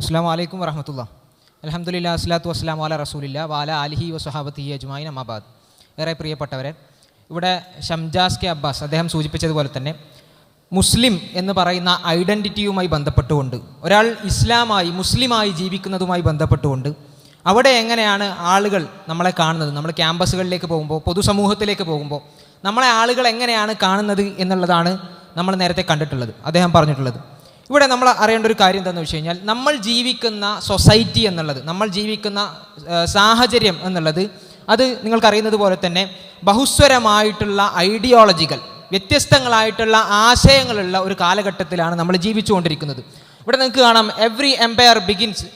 അസ്സലാമു അലൈക്കും വറഹ്മത്തുള്ളാഹി. അൽഹംദുലില്ലാഹി വസ്സലാത്തു വസ്സലാമു അലാ റസൂലില്ലാഹി വഅല ആലിഹി വസ്വഹാബത്തിഹി അജ്മഈൻ അമ്മാ ബഅദ്. ഏറെ പ്രിയപ്പെട്ടവരെ, ഇവിടെ ഷംജാസ് കെ അബ്ബാസ് അദ്ദേഹം സൂചിപ്പിച്ചതുപോലെ തന്നെ മുസ്ലിം എന്ന് പറയുന്ന ഐഡൻറ്റിറ്റിയുമായി ബന്ധപ്പെട്ടുകൊണ്ട്, ഒരാൾ മുസ്ലിമായി ജീവിക്കുന്നതുമായി ബന്ധപ്പെട്ടുകൊണ്ട് അവിടെ എങ്ങനെയാണ് ആളുകൾ നമ്മളെ കാണുന്നത്, നമ്മൾ ക്യാമ്പസുകളിലേക്ക് പോകുമ്പോൾ, പൊതുസമൂഹത്തിലേക്ക് പോകുമ്പോൾ നമ്മളെ ആളുകൾ എങ്ങനെയാണ് കാണുന്നത് എന്നുള്ളതാണ് നമ്മൾ നേരത്തെ കണ്ടിട്ടുള്ളത്, അദ്ദേഹം പറഞ്ഞിട്ടുള്ളത്. ഇവിടെ നമ്മൾ അറിയേണ്ട ഒരു കാര്യം എന്താണെന്ന് വെച്ച് കഴിഞ്ഞാൽ, നമ്മൾ ജീവിക്കുന്ന സൊസൈറ്റി എന്നുള്ളത്, നമ്മൾ ജീവിക്കുന്ന സാഹചര്യം എന്നുള്ളത്, അത് നിങ്ങൾക്കറിയുന്നത് പോലെ തന്നെ ബഹുസ്വരമായിട്ടുള്ള ഐഡിയോളജികൾ, വ്യത്യസ്തങ്ങളായിട്ടുള്ള ആശയങ്ങളുള്ള ഒരു കാലഘട്ടത്തിലാണ് നമ്മൾ ജീവിച്ചുകൊണ്ടിരിക്കുന്നത്. ഇവിടെ നിങ്ങൾക്ക് കാണാം, every empire begins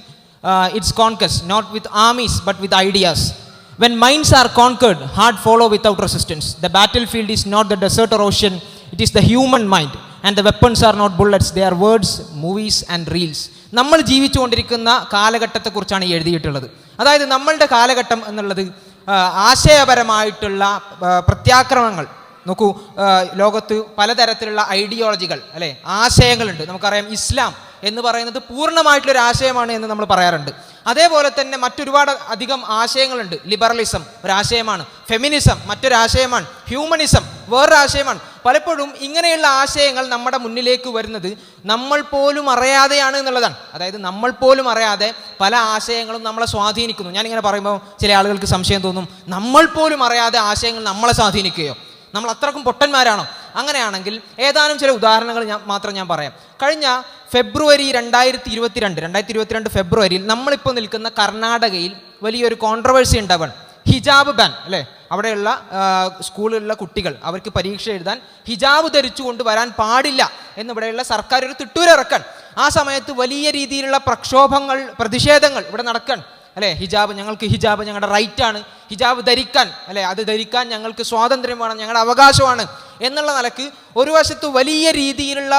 its conquest not with armies but with ideas. When minds are conquered, heart follow without resistance. The battlefield is not the desert or ocean, it is the human mind, and the weapons are not bullets, they are words, movies and reels. നമ്മൾ ജീവിച്ചുകൊണ്ടിരിക്കുന്ന കാലഘട്ടത്തെക്കുറിച്ചാണ് എഴുതിയിട്ടുള്ളത്. അതായത് നമ്മളുടെ കാലഘട്ടം എന്നുള്ളത് ആശയപരമായിട്ടുള്ള പ്രത്യാക്രമണങ്ങൾ. നോക്കൂ, ലോകത്ത് പലതരത്തിലുള്ള ഐഡിയോളജികൾ, അല്ലേ, ആശയങ്ങളുണ്ട്. നമുക്കറിയാം, ഇസ്ലാം എന്ന് പറയുന്നത് പൂർണ്ണമായിട്ടുള്ളൊരു ആശയമാണ് എന്ന് നമ്മൾ പറയാറുണ്ട്. അതേപോലെ തന്നെ മറ്റൊരുപാട് അധികം ആശയങ്ങളുണ്ട്. ലിബറലിസം ഒരാശയമാണ്, ഫെമിനിസം മറ്റൊരാശയമാണ്, ഹ്യൂമനിസം വേറൊരാശയമാണ്. പലപ്പോഴും ഇങ്ങനെയുള്ള ആശയങ്ങൾ നമ്മുടെ മുന്നിലേക്ക് വരുന്നത് നമ്മൾ പോലും അറിയാതെയാണ് എന്നുള്ളതാണ്. അതായത് നമ്മൾ പോലും അറിയാതെ പല ആശയങ്ങളും നമ്മളെ സ്വാധീനിക്കുന്നു. ഞാനിങ്ങനെ പറയുമ്പോൾ ചില ആളുകൾക്ക് സംശയം തോന്നും, നമ്മൾ പോലും അറിയാതെ ആശയങ്ങൾ നമ്മളെ സ്വാധീനിക്കുകയോ, നമ്മൾ അത്രക്കും പൊട്ടന്മാരാണോ? അങ്ങനെയാണെങ്കിൽ ഏതാനും ചില ഉദാഹരണങ്ങൾ മാത്രം ഞാൻ പറയാം. കഴിഞ്ഞ ഫെബ്രുവരി 2022 ഫെബ്രുവരിയിൽ നമ്മളിപ്പോൾ നിൽക്കുന്ന കർണാടകയിൽ വലിയൊരു കോൺട്രവേഴ്സി ഉണ്ടാവാണ്. ഹിജാബ് ബാൻ, അല്ലേ? അവിടെയുള്ള സ്കൂളിലുള്ള കുട്ടികൾ അവർക്ക് പരീക്ഷ എഴുതാൻ ഹിജാബ് ധരിച്ചുകൊണ്ട് വരാൻ പാടില്ല എന്നിവിടെയുള്ള സർക്കാർ ഒരു തിട്ടൂരിറക്കാൻ. ആ സമയത്ത് വലിയ രീതിയിലുള്ള പ്രക്ഷോഭങ്ങൾ, പ്രതിഷേധങ്ങൾ ഇവിടെ നടക്കാൻ, അല്ലേ? ഞങ്ങൾക്ക് ഹിജാബ് ഞങ്ങളുടെ റൈറ്റാണ്, ഹിജാബ് ധരിക്കാൻ, അല്ലേ, അത് ധരിക്കാൻ ഞങ്ങൾക്ക് സ്വാതന്ത്ര്യം വേണം, ഞങ്ങളുടെ അവകാശമാണ് എന്നുള്ള നിലക്ക് ഒരു വശത്ത് വലിയ രീതിയിലുള്ള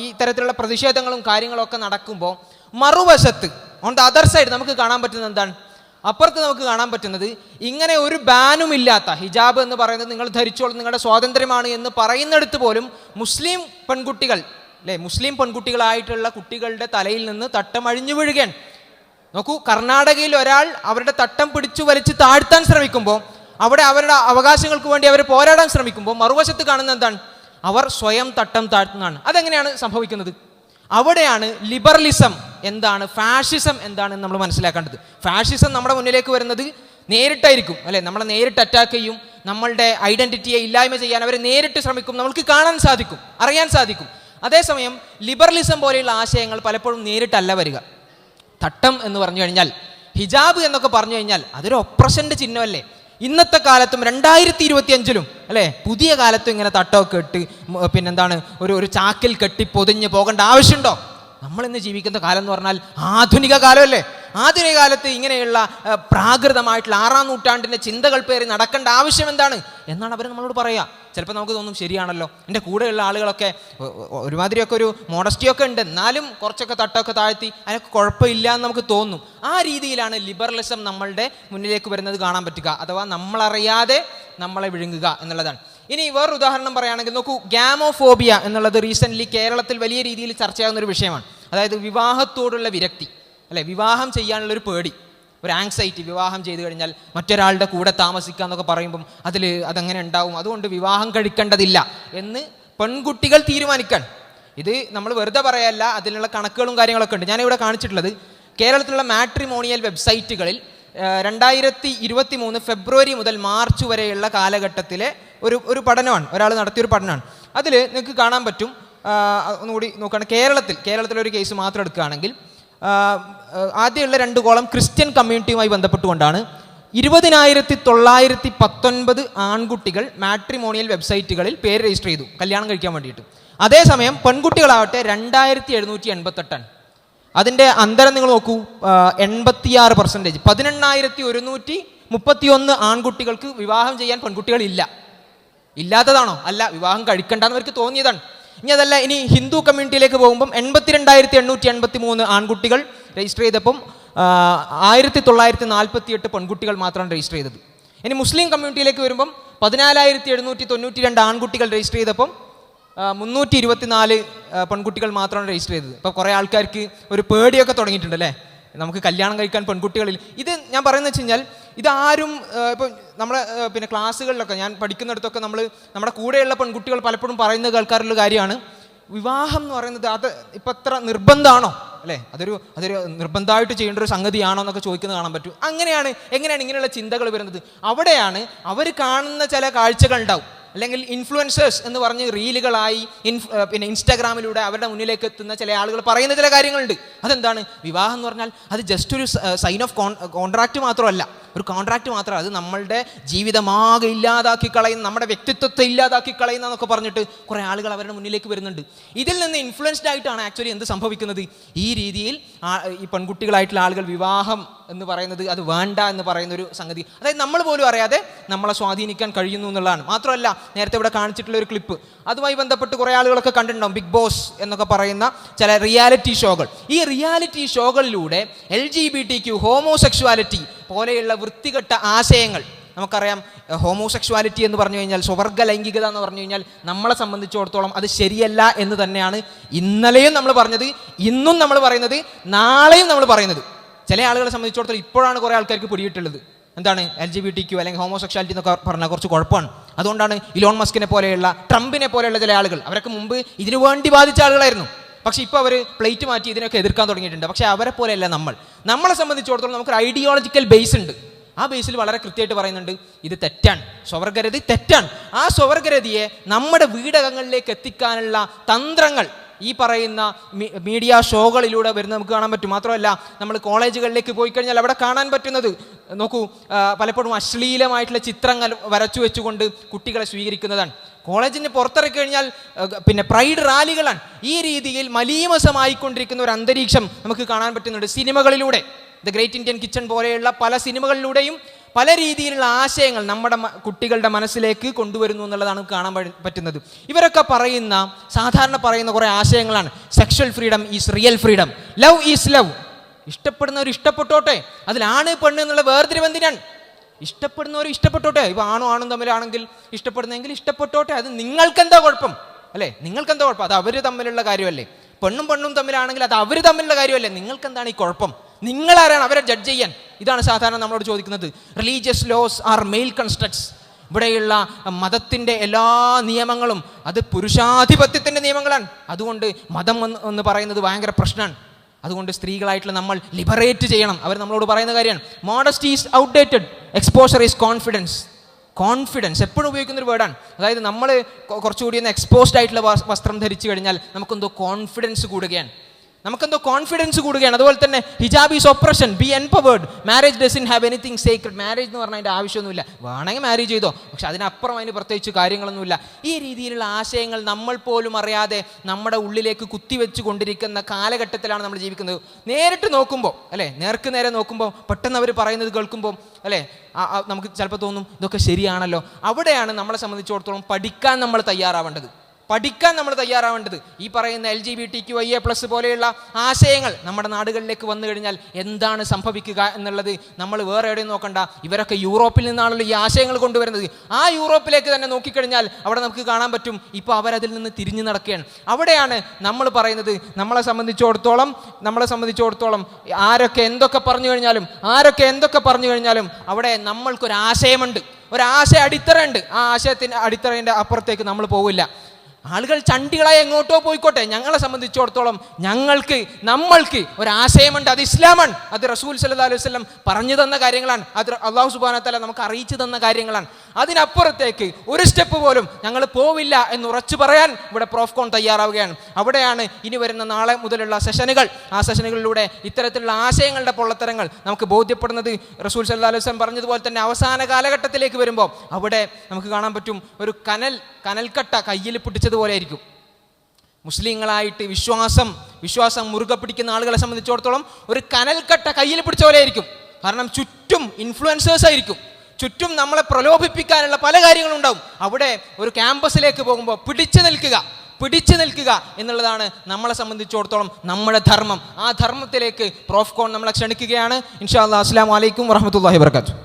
ഈ തരത്തിലുള്ള പ്രതിഷേധങ്ങളും കാര്യങ്ങളൊക്കെ നടക്കുമ്പോൾ, മറുവശത്ത് ഓൺ ദ അതർ സൈഡ് നമുക്ക് കാണാൻ പറ്റുന്നത് എന്താണ്? അപ്പുറത്ത് നമുക്ക് കാണാൻ പറ്റുന്നത്, ഇങ്ങനെ ഒരു ബാനും ഇല്ലാത്ത ഹിജാബ് എന്ന് പറയുന്നത് നിങ്ങൾ ധരിച്ചോളൂ, നിങ്ങളുടെ സ്വാതന്ത്ര്യമാണ് എന്ന് പറയുന്നിടത്ത് പോലും മുസ്ലിം പെൺകുട്ടികൾ, അല്ലേ, മുസ്ലിം പെൺകുട്ടികളായിട്ടുള്ള കുട്ടികളുടെ തലയിൽ നിന്ന് തട്ടം അഴിഞ്ഞു വീഴുകയാണ്. നോക്കൂ, കർണാടകയിൽ ഒരാൾ അവരുടെ തട്ടം പിടിച്ചു വലിച്ച് താഴ്ത്താൻ ശ്രമിക്കുമ്പോൾ, അവിടെ അവരുടെ അവകാശങ്ങൾക്ക് വേണ്ടി അവർ പോരാടാൻ ശ്രമിക്കുമ്പോൾ, മറുവശത്ത് കാണുന്ന എന്താണ്? അവർ സ്വയം തട്ടം താഴ്ത്തുന്നതാണ്. അതെങ്ങനെയാണ് സംഭവിക്കുന്നത്? അവിടെയാണ് ലിബറലിസം എന്താണ്, ഫാഷിസം എന്താണെന്ന് നമ്മൾ മനസ്സിലാക്കേണ്ടത്. ഫാഷിസം നമ്മുടെ മുന്നിലേക്ക് വരുന്നത് നേരിട്ടായിരിക്കും, അല്ലെ? നമ്മളെ നേരിട്ട് അറ്റാക്ക് ചെയ്യും, നമ്മളുടെ ഐഡന്റിറ്റിയെ ഇല്ലായ്മ ചെയ്യാൻ അവർ നേരിട്ട് ശ്രമിക്കും, നമ്മൾക്ക് കാണാൻ സാധിക്കും, അറിയാൻ സാധിക്കും. അതേസമയം ലിബറലിസം പോലെയുള്ള ആശയങ്ങൾ പലപ്പോഴും നേരിട്ടല്ല വരിക. തട്ടം എന്ന് പറഞ്ഞു കഴിഞ്ഞാൽ, ഹിജാബ് എന്നൊക്കെ പറഞ്ഞു കഴിഞ്ഞാൽ അതൊരു ഒപ്രഷൻ്റെ ചിഹ്നമല്ലേ? ഇന്നത്തെ കാലത്തും 2025 അല്ലേ, പുതിയ കാലത്തും ഇങ്ങനെ തട്ടമൊക്കെ ഇട്ട് പിന്നെന്താണ് ഒരു ചാക്കിൽ കെട്ടി പൊതിഞ്ഞ് പോകേണ്ട ആവശ്യമുണ്ടോ? നമ്മളിന്ന് ജീവിക്കുന്ന കാലം എന്ന് പറഞ്ഞാൽ ആധുനിക കാലമല്ലേ? ആധുനിക കാലത്ത് ഇങ്ങനെയുള്ള പ്രാകൃതമായിട്ടുള്ള 6-ാം നൂറ്റാണ്ടിൻ്റെ ചിന്തകൾ പേറി നടക്കേണ്ട ആവശ്യം എന്താണ് എന്നാണ് അവർ നമ്മളോട് പറയുക. ചിലപ്പോൾ നമുക്ക് തോന്നും, ശരിയാണല്ലോ, എൻ്റെ കൂടെയുള്ള ആളുകളൊക്കെ ഒരുമാതിരിയൊക്കെ ഒരു മോഡസ്റ്റിയൊക്കെ ഉണ്ട്, എന്നാലും കുറച്ചൊക്കെ തട്ടമൊക്കെ താഴ്ത്തി അതിനൊക്കെ കുഴപ്പമില്ല എന്ന് നമുക്ക് തോന്നും. ആ രീതിയിലാണ് ലിബറലിസം നമ്മളുടെ മുന്നിലേക്ക് വരുന്നത് കാണാൻ പറ്റുക, അഥവാ നമ്മളറിയാതെ നമ്മളെ വിഴുങ്ങുക എന്നുള്ളതാണ്. ഇനി വേറൊരു ഉദാഹരണം പറയുകയാണെങ്കിൽ, നോക്കൂ, ഗാമോഫോബിയ എന്നുള്ളത് റീസെൻ്റ്ലി കേരളത്തിൽ വലിയ രീതിയിൽ ചർച്ചയാകുന്ന ഒരു വിഷയമാണ്. അതായത് വിവാഹത്തോടുള്ള വിരക്തി, അല്ലെ, വിവാഹം ചെയ്യാനുള്ളൊരു പേടി, ഒരു ആങ്സൈറ്റി. വിവാഹം ചെയ്തു കഴിഞ്ഞാൽ മറ്റൊരാളുടെ കൂടെ താമസിക്കുക എന്നൊക്കെ പറയുമ്പം അതങ്ങനെ ഉണ്ടാവും, അതുകൊണ്ട് വിവാഹം കഴിക്കേണ്ടതില്ല എന്ന് പെൺകുട്ടികൾ തീരുമാനിക്കാൻ. ഇത് നമ്മൾ വെറുതെ പറയല്ല, അതിനുള്ള കണക്കുകളും കാര്യങ്ങളൊക്കെ ഉണ്ട്. ഞാനിവിടെ കാണിച്ചിട്ടുള്ളത് കേരളത്തിലുള്ള മാട്രിമോണിയൽ വെബ്സൈറ്റുകളിൽ 2023 ഫെബ്രുവരി മുതൽ മാർച്ച് വരെയുള്ള കാലഘട്ടത്തിലെ ഒരു പഠനമാണ്, ഒരാൾ നടത്തിയൊരു പഠനമാണ്. അതിൽ നിങ്ങൾക്ക് കാണാൻ പറ്റും, ഒന്നുകൂടി നോക്കുകയാണ്, കേരളത്തിലൊരു കേസ് മാത്രം എടുക്കുകയാണെങ്കിൽ, ആദ്യമുള്ള 2 കോളം ക്രിസ്ത്യൻ കമ്മ്യൂണിറ്റിയുമായി ബന്ധപ്പെട്ടുകൊണ്ടാണ്. 20,919 ആൺകുട്ടികൾ മാട്രിമോണിയൽ വെബ്സൈറ്റുകളിൽ പേര് രജിസ്റ്റർ ചെയ്തു കല്യാണം കഴിക്കാൻ വേണ്ടിയിട്ട്. അതേസമയം പെൺകുട്ടികളാവട്ടെ 2,788. അതിൻ്റെ അന്തരം നിങ്ങൾ നോക്കൂ, 86%. 18,131 ആൺകുട്ടികൾക്ക് വിവാഹം ചെയ്യാൻ പെൺകുട്ടികളില്ല. ഇല്ലാത്തതാണോ? അല്ല, വിവാഹം കഴിക്കേണ്ടെന്ന് അവർക്ക് തോന്നിയതാണ്. ഇനി അതല്ല, ഇനി ഹിന്ദു കമ്മ്യൂണിറ്റിയിലേക്ക് പോകുമ്പം 82,883 ആൺകുട്ടികൾ രജിസ്റ്റർ ചെയ്തപ്പം 1,948 പെൺകുട്ടികൾ മാത്രമാണ് രജിസ്റ്റർ ചെയ്തത്. ഇനി മുസ്ലിം കമ്മ്യൂണിറ്റിയിലേക്ക് വരുമ്പം 14,792 ആൺകുട്ടികൾ രജിസ്റ്റർ ചെയ്തപ്പം 324 പെൺകുട്ടികൾ മാത്രമാണ് രജിസ്റ്റർ ചെയ്തത്. ഇപ്പോൾ കുറേ ആൾക്കാർക്ക് ഒരു പേടിയൊക്കെ തുടങ്ങിയിട്ടുണ്ട് അല്ലേ, നമുക്ക് കല്യാണം കഴിക്കാൻ പെൺകുട്ടികളിൽ. ഇത് ഞാൻ പറയുന്നത് വെച്ച് കഴിഞ്ഞാൽ ഇതാരും ഇപ്പം നമ്മളെ പിന്നെ ക്ലാസ്സുകളിലൊക്കെ ഞാൻ പഠിക്കുന്നിടത്തൊക്കെ നമ്മുടെ കൂടെയുള്ള പെൺകുട്ടികൾ പലപ്പോഴും പറയുന്നത് കേൾക്കാറുള്ള കാര്യമാണ്, വിവാഹം എന്ന് പറയുന്നത് അത് ഇപ്പം അത്ര നിർബന്ധമാണോ അല്ലേ, അതൊരു നിർബന്ധമായിട്ട് ചെയ്യേണ്ട ഒരു സംഗതിയാണോ എന്നൊക്കെ ചോദിക്കുന്നത് കാണാൻ പറ്റും. എങ്ങനെയാണ് ഇങ്ങനെയുള്ള ചിന്തകൾ വരുന്നത്? അവിടെയാണ് അവർ കാണുന്ന ചില കാഴ്ചകൾ ഉണ്ടാവും, അല്ലെങ്കിൽ ഇൻഫ്ലുവൻസേഴ്സ് എന്ന് പറഞ്ഞ് റീലുകളായി പിന്നെ ഇൻസ്റ്റാഗ്രാമിലൂടെ അവരുടെ മുന്നിലേക്ക് എത്തുന്ന ചില ആളുകൾ പറയുന്ന ചില കാര്യങ്ങളുണ്ട്. അതെന്താണ്? വിവാഹം എന്ന് പറഞ്ഞാൽ അത് ജസ്റ്റ് ഒരു സൈൻ ഓഫ് കോൺട്രാക്റ്റ് മാത്രമല്ല, ഒരു കോൺട്രാക്റ്റ് മാത്രമല്ല, അത് നമ്മളുടെ ജീവിതമാകെ ഇല്ലാതാക്കി കളയുന്ന, നമ്മുടെ വ്യക്തിത്വത്തെ ഇല്ലാതാക്കി കളയുന്ന എന്നൊക്കെ പറഞ്ഞിട്ട് കുറേ ആളുകൾ അവരുടെ മുന്നിലേക്ക് വരുന്നുണ്ട്. ഇതിൽ നിന്ന് ഇൻഫ്ലുവൻസ്ഡ് ആയിട്ടാണ് ആക്ച്വലി എന്ത് സംഭവിക്കുന്നത്, ഈ രീതിയിൽ ഈ പെൺകുട്ടികളായിട്ടുള്ള ആളുകൾ വിവാഹം എന്ന് പറയുന്നത് അത് വേണ്ട എന്ന് പറയുന്ന ഒരു സംഗതി, അതായത് നമ്മൾ പോലും അറിയാതെ നമ്മളെ സ്വാധീനിക്കാൻ കഴിയുന്നു എന്നുള്ളതാണ്. മാത്രമല്ല, നേരത്തെ ഇവിടെ കാണിച്ചിട്ടുള്ള ഒരു ക്ലിപ്പ്, അതുമായി ബന്ധപ്പെട്ട് കുറേ ആളുകളൊക്കെ കണ്ടിട്ടുണ്ടാവും, ബിഗ് ബോസ് എന്നൊക്കെ പറയുന്ന ചില റിയാലിറ്റി ഷോകൾ. ഈ റിയാലിറ്റി ഷോകളിലൂടെ LGBTQ, ഹോമോസെക്ഷുവാലിറ്റി പോലെയുള്ള വൃത്തികെട്ട ആശയങ്ങൾ, നമുക്കറിയാം ഹോമോസെക്ഷുവാലിറ്റി എന്ന് പറഞ്ഞു കഴിഞ്ഞാൽ, സ്വവർഗ ലൈംഗികത എന്ന് പറഞ്ഞു കഴിഞ്ഞാൽ നമ്മളെ സംബന്ധിച്ചിടത്തോളം അത് ശരിയല്ല എന്ന് തന്നെയാണ് ഇന്നലെയും നമ്മൾ പറഞ്ഞത്, ഇന്നും നമ്മൾ പറയുന്നത്, നാളെയും നമ്മൾ പറയുന്നത്. ചില ആളുകളെ സംബന്ധിച്ചിടത്തോളം ഇപ്പോഴാണ് കുറേ ആൾക്കാർക്ക് പിടിയിട്ടുള്ളത്, എന്താണ് LGBTQ അല്ലെങ്കിൽ ഹോമോസെക്ഷുവാലിറ്റി എന്നൊക്കെ പറഞ്ഞാൽ കുറച്ച് കുഴപ്പമാണ്. അതുകൊണ്ടാണ് ഇലോൺ മസ്കിനെ പോലെയുള്ള, ട്രംപിനെ പോലെയുള്ള ചില ആളുകൾ, അവരൊക്കെ മുമ്പ് ഇതിനു വേണ്ടി ബാധിച്ച ആളുകളായിരുന്നു, പക്ഷേ ഇപ്പോൾ അവർ പ്ലേറ്റ് മാറ്റി ഇതിനൊക്കെ എതിർക്കാൻ തുടങ്ങിയിട്ടുണ്ട്. പക്ഷേ അവരെ പോലെയല്ല നമ്മളെ സംബന്ധിച്ചിടത്തോളം നമുക്കൊരു ഐഡിയോളജിക്കൽ ബേസ് ഉണ്ട്. ആ ബേസിൽ വളരെ കൃത്യമായിട്ട് പറയുന്നുണ്ട്, ഇത് തെറ്റാണ്, സ്വവർഗരതി തെറ്റാണ്. ആ സ്വവർഗരതിയെ നമ്മുടെ വീടകങ്ങളിലേക്ക് എത്തിക്കാനുള്ള തന്ത്രങ്ങൾ ഈ പറയുന്ന മീഡിയ ഷോകളിലൂടെ വരുന്ന നമുക്ക് കാണാൻ പറ്റും. മാത്രമല്ല, നമ്മൾ കോളേജുകളിലേക്ക് പോയി കഴിഞ്ഞാൽ അവിടെ കാണാൻ പറ്റുന്നത്, നോക്കൂ, പലപ്പോഴും അശ്ലീലമായിട്ടുള്ള ചിത്രങ്ങൾ വരച്ചു വെച്ചുകൊണ്ട് കുട്ടികളെ സ്വീകരിക്കുന്നതാണ്. കോളേജിന് പുറത്തിറക്കി കഴിഞ്ഞാൽ പിന്നെ പ്രൈഡ് റാലികളാണ്. ഈ രീതിയിൽ മലീമസമായിക്കൊണ്ടിരിക്കുന്ന ഒരു അന്തരീക്ഷം നമുക്ക് കാണാൻ പറ്റുന്നുണ്ട് സിനിമകളിലൂടെ. ദ ഗ്രേറ്റ് ഇന്ത്യൻ കിച്ചൺ പോലെയുള്ള പല സിനിമകളിലൂടെയും പല രീതിയിലുള്ള ആശയങ്ങൾ നമ്മുടെ കുട്ടികളുടെ മനസ്സിലേക്ക് കൊണ്ടുവരുന്നു എന്നുള്ളതാണ് കാണാൻ പറ്റുന്നത്. ഇവരൊക്കെ സാധാരണ പറയുന്ന കുറേ ആശയങ്ങളാണ്. Sexual freedom is real freedom, love is love. ഇഷ്ടപ്പെടുന്നവർ ഇഷ്ടപ്പെട്ടോട്ടെ, അതിലാണ് പെണ്ണ് എന്നുള്ള വേർതിരിവ് എന്തിനാണ്? ഇഷ്ടപ്പെടുന്നവർ ഇഷ്ടപ്പെട്ടോട്ടെ. ഇപ്പോൾ ആണും തമ്മിലാണെങ്കിൽ ഇഷ്ടപ്പെടുന്നെങ്കിൽ ഇഷ്ടപ്പെട്ടോട്ടെ, അത് നിങ്ങൾക്കെന്താ കുഴപ്പം അല്ലേ? നിങ്ങൾക്കെന്താ കുഴപ്പം? അത് അവർ തമ്മിലുള്ള കാര്യമല്ലേ? പെണ്ണും തമ്മിലാണെങ്കിൽ അത് അവർ തമ്മിലുള്ള കാര്യമല്ലേ? നിങ്ങൾക്കെന്താണ് ഈ കുഴപ്പം? നിങ്ങളാരാണ് അവരെ ജഡ്ജ് ചെയ്യാൻ? ഇതാണ് സാധാരണ നമ്മളോട് ചോദിക്കുന്നത്. Religious laws are male constructs. ഇവിടെയുള്ള മതത്തിൻ്റെ എല്ലാ നിയമങ്ങളും അത് പുരുഷാധിപത്യത്തിൻ്റെ നിയമങ്ങളാണ്. അതുകൊണ്ട് മതം എന്ന് പറയുന്നത് ഭയങ്കര പ്രശ്നമാണ്. അതുകൊണ്ട് സ്ത്രീകളായിട്ടുള്ള നമ്മൾ ലിബറേറ്റ് ചെയ്യണം. അവർ നമ്മളോട് പറയുന്ന കാര്യമാണ്, modesty is outdated, exposure is confidence. Confidence എപ്പോഴും ഉപയോഗിക്കുന്നൊരു വേർഡാണ്. അതായത് നമ്മൾ കുറച്ചുകൂടി ഒന്ന് എക്സ്പോസ്ഡ് ആയിട്ടുള്ള വസ്ത്രം ധരിച്ചു കഴിഞ്ഞാൽ നമുക്കെന്തോ കോൺഫിഡൻസ് കൂടുകയാണ്. അതുപോലെ തന്നെ hijab is oppression, be empowered, marriage doesn't have anything sacred. Marriage എന്ന് പറഞ്ഞാൽ അതിൻ്റെ ആവശ്യമൊന്നുമില്ല, വേണമെങ്കിൽ മാരേജ് ചെയ്തോ, പക്ഷെ അതിനപ്പുറം അതിന് പ്രത്യേകിച്ച് കാര്യങ്ങളൊന്നുമില്ല. ഈ രീതിയിലുള്ള ആശയങ്ങൾ നമ്മൾ പോലും അറിയാതെ നമ്മുടെ ഉള്ളിലേക്ക് കുത്തിവെച്ച് കൊണ്ടിരിക്കുന്ന കാലഘട്ടത്തിലാണ് നമ്മൾ ജീവിക്കുന്നത്. നേരിട്ട് നോക്കുമ്പോൾ അല്ലേ, നേർക്ക് നേരെ നോക്കുമ്പോൾ പെട്ടെന്ന് അവർ പറയുന്നത് കേൾക്കുമ്പോൾ അല്ലേ, നമുക്ക് ചിലപ്പോൾ തോന്നും ഇതൊക്കെ ശരിയാണല്ലോ. അവിടെയാണ് നമ്മളെ സംബന്ധിച്ചിടത്തോളം പഠിക്കാൻ നമ്മൾ തയ്യാറാവേണ്ടത്. ഈ പറയുന്ന LGBTQIA+ പോലെയുള്ള ആശയങ്ങൾ നമ്മുടെ നാടുകളിലേക്ക് വന്നു കഴിഞ്ഞാൽ എന്താണ് സംഭവിക്കുക എന്നുള്ളത് നമ്മൾ വേറെ എവിടെയും നോക്കണ്ട. ഇവരൊക്കെ യൂറോപ്പിൽ നിന്നാണല്ലോ ഈ ആശയങ്ങൾ കൊണ്ടുവരുന്നത്. ആ യൂറോപ്പിലേക്ക് തന്നെ നോക്കിക്കഴിഞ്ഞാൽ അവിടെ നമുക്ക് കാണാൻ പറ്റും ഇപ്പോൾ അവരതിൽ നിന്ന് തിരിഞ്ഞു നടക്കുകയാണ്. അവിടെയാണ് നമ്മൾ പറയുന്നത്, നമ്മളെ സംബന്ധിച്ചിടത്തോളം ആരൊക്കെ എന്തൊക്കെ പറഞ്ഞു കഴിഞ്ഞാലും അവിടെ നമ്മൾക്കൊരാശയമുണ്ട്, ഒരാശയ അടിത്തറയുണ്ട്. ആ ആശയത്തിൻ്റെ അടിത്തറേൻ്റെ അപ്പുറത്തേക്ക് നമ്മൾ പോവില്ല. ആളുകൾ ചണ്ടികളായി എങ്ങോട്ടോ പോയിക്കോട്ടെ, ഞങ്ങളെ സംബന്ധിച്ചിടത്തോളം നമ്മൾക്ക് ഒരാശയമുണ്ട്, അത് ഇസ്ലാമാണ്, അത് റസൂൽ സല്ലല്ലാഹു അലൈഹി വസല്ലം പറഞ്ഞു തന്ന കാര്യങ്ങളാണ്, അത് അല്ലാഹു സുബ്ഹാനഹു വ തആല നമുക്ക് അറിയിച്ചു തന്ന കാര്യങ്ങളാണ്. അതിനപ്പുറത്തേക്ക് ഒരു സ്റ്റെപ്പ് പോലും ഞങ്ങൾ പോവില്ല എന്ന് ഉറച്ചു പറയാൻ ഇവിടെ പ്രോഫ്കോൺ തയ്യാറാവുകയാണ്. അവിടെയാണ് ഇനി വരുന്ന നാളെ മുതലുള്ള സെഷനുകൾ, ആ സെഷനുകളിലൂടെ ഇത്തരത്തിലുള്ള ആശയങ്ങളുടെ പൊള്ളത്തരങ്ങൾ നമുക്ക് ബോധ്യപ്പെടുന്നത് റസൂൽ സല്ലല്ലാഹു അലൈഹി വസല്ലം പറഞ്ഞതുപോലെ തന്നെ അവസാന കാലഘട്ടത്തിലേക്ക് വരുമ്പോൾ അവിടെ നമുക്ക് കാണാൻ പറ്റും ഒരു കനൽക്കട്ട കയ്യിൽ പിടിച്ചതുപോലെ ആയിരിക്കും. മുസ്ലിങ്ങളായിട്ട് വിശ്വാസം മുറുകെ പിടിക്കുന്ന ആളുകളെ സംബന്ധിച്ചിടത്തോളം ഒരു കനൽക്കട്ട കയ്യിൽ പിടിച്ച പോലെ ആയിരിക്കും. കാരണം ചുറ്റും ഇൻഫ്ലുവൻസേഴ്സ് ആയിരിക്കും, ചുറ്റും നമ്മളെ പ്രലോഭിപ്പിക്കാനുള്ള പല കാര്യങ്ങളുണ്ടാവും. അവിടെ ഒരു ക്യാമ്പസിലേക്ക് പോകുമ്പോൾ പിടിച്ചു നിൽക്കുക എന്നുള്ളതാണ് നമ്മളെ സംബന്ധിച്ചിടത്തോളം നമ്മുടെ ധർമ്മം. ആ ധർമ്മത്തിലേക്ക് പ്രോഫ്കോൺ നമ്മളെ ക്ഷണിക്കുകയാണ്. ഇൻഷാ അല്ലാഹ്. അസ്സലാമു അലൈക്കും വറഹ്മത്തുള്ളാഹി വബറകാതുഹു.